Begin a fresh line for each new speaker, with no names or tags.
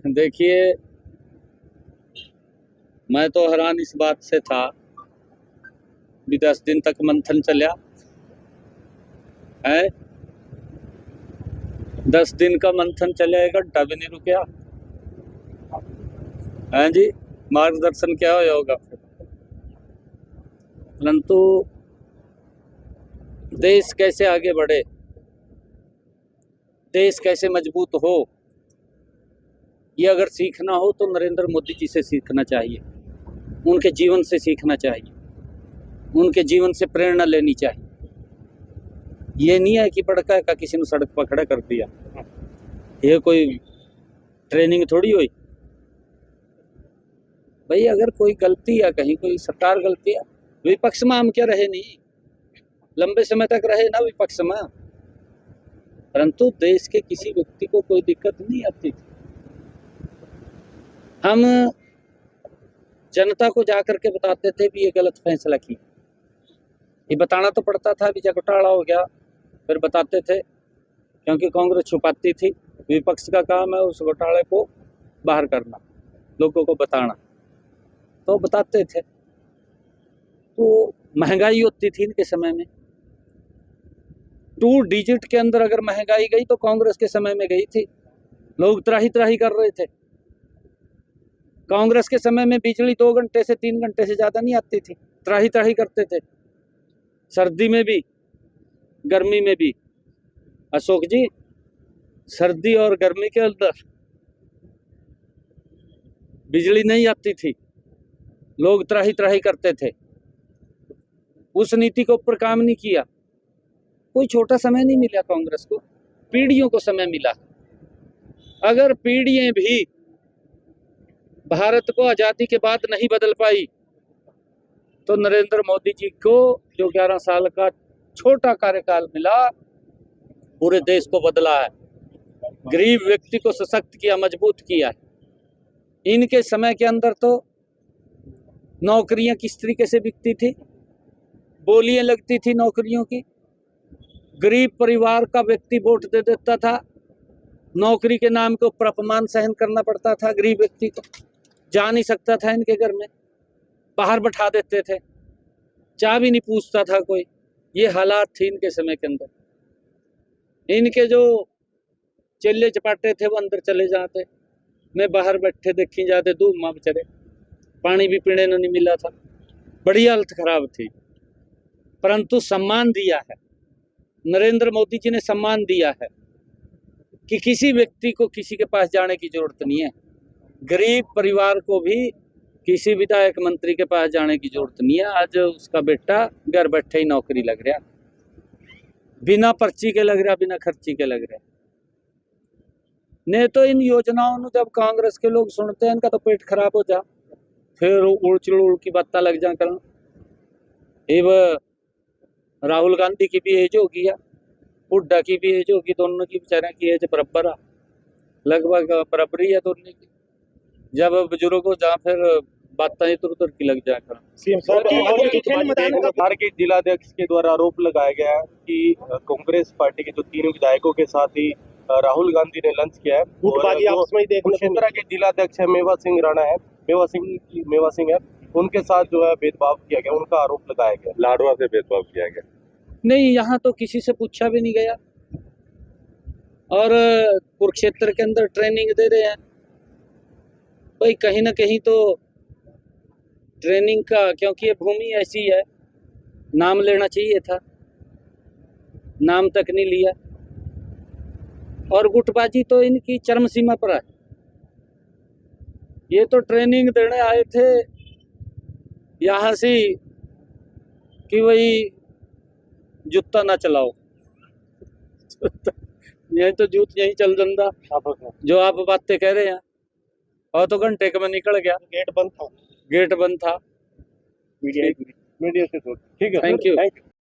देखिए, मैं तो हैरान इस बात से था भी 10 दिन तक मंथन चला है। 10 दिन का मंथन चले, 1 घंटा भी नहीं रुका है जी। मार्गदर्शन क्या होगा फिर? परंतु देश कैसे आगे बढ़े, देश कैसे मजबूत हो, ये अगर सीखना हो तो नरेंद्र मोदी जी से सीखना चाहिए, उनके जीवन से सीखना चाहिए, उनके जीवन से प्रेरणा लेनी चाहिए। ये नहीं है कि बड़का का किसी ने सड़क पर खड़ा कर दिया, ये कोई ट्रेनिंग थोड़ी हुई भाई। अगर कोई गलती या कहीं कोई सरकार गलती है, विपक्ष में हम क्या रहे नहीं, लंबे समय तक रहे ना विपक्ष में, परंतु देश के किसी व्यक्ति को कोई दिक्कत नहीं आती थी। हम जनता को जाकर के बताते थे भी ये गलत फैसला की, ये बताना तो पड़ता था भी जब घोटाला हो गया फिर बताते थे, क्योंकि कांग्रेस छुपाती थी। विपक्ष का काम है उस घोटाले को बाहर करना, लोगों को बताना, तो बताते थे। तो महंगाई होती थी इनके समय में, 2 डिजिट के अंदर अगर महंगाई गई तो कांग्रेस के समय में गई थी, लोग त्राही त्राही कर रहे थे। कांग्रेस के समय में बिजली 2 घंटे से 3 घंटे से ज्यादा नहीं आती थी, त्राही त्राही करते थे, सर्दी में भी गर्मी में भी। अशोक जी, सर्दी और गर्मी के अंदर बिजली नहीं आती थी, लोग त्राही त्राही करते थे। उस नीति के ऊपर काम नहीं किया। कोई छोटा समय नहीं मिला कांग्रेस को, पीढ़ियों को समय मिला। अगर पीढ़ियां भी भारत को आजादी के बाद नहीं बदल पाई तो नरेंद्र मोदी जी को जो 11 साल का छोटा कार्यकाल मिला, पूरे देश को बदला है, गरीब व्यक्ति को सशक्त किया, मजबूत किया है। इनके समय के अंदर तो नौकरियां किस तरीके से बिकती थी, बोलियां लगती थी नौकरियों की, गरीब परिवार का व्यक्ति वोट दे देता था, नौकरी के नाम के ऊपर अपमान सहन करना पड़ता था, गरीब व्यक्ति को जा नहीं सकता था इनके घर में, बाहर बैठा देते थे, चाह भी नहीं पूछता था कोई। ये हालात थी इनके समय के अंदर। इनके जो चेले चपाटे थे वो अंदर चले जाते, मैं बाहर बैठे देखी जाते, धूप माँ बेचारे, पानी भी पीने नहीं मिला था, बड़ी हालत खराब थी। परंतु सम्मान दिया है नरेंद्र मोदी जी ने, सम्मान दिया है कि किसी व्यक्ति को किसी के पास जाने की जरूरत नहीं है, गरीब परिवार को भी किसी विधायक मंत्री के पास जाने की जरूरत नहीं है। आज उसका बेटा घर बैठे ही नौकरी लग रहा, बिना पर्ची के लग रहा, बिना खर्ची के लग रहा। नहीं तो इन योजनाओं में जब कांग्रेस के लोग सुनते हैं इनका तो पेट खराब हो जा, फिर उड़ की बात लग जा कर। राहुल गांधी की भी एज होगी, हुड्डा की भी एज होगी, दोनों की बेचारे की एज बराबर है, लगभग बराबरी है दोनों की। जब बुजुर्ग हो जा फिर बातें इधर उधर की लग जाकर।
बिहार के जिलाध्यक्ष के द्वारा आरोप लगाया गया है कि कांग्रेस पार्टी के जो 3 विधायकों के साथ ही राहुल गांधी ने लंच किया है। कुरुक्षेत्र के जिलाध्यक्ष है मेवा सिंह राणा है, मेवा सिंह है, उनके साथ जो है भेदभाव किया गया, उनका आरोप लगाया गया, लाडवा से भेदभाव किया गया।
नहीं, यहाँ तो किसी से पूछा भी नहीं गया, और कुरुक्षेत्र के अंदर ट्रेनिंग दे रहे हैं भाई, कहीं ना कहीं तो ट्रेनिंग का, क्योंकि ये भूमि ऐसी है, नाम लेना चाहिए था, नाम तक नहीं लिया। और गुटबाजी तो इनकी चरम सीमा पर है। ये तो ट्रेनिंग देने आए थे यहाँ से कि वही जूता ना चलाओ यही तो जूत यही चल जंदा जो आप बातें कह रहे हैं। और तो घंटे के में निकल गया, गेट बंद था, मीडिया से। ठीक है, थैंक यू।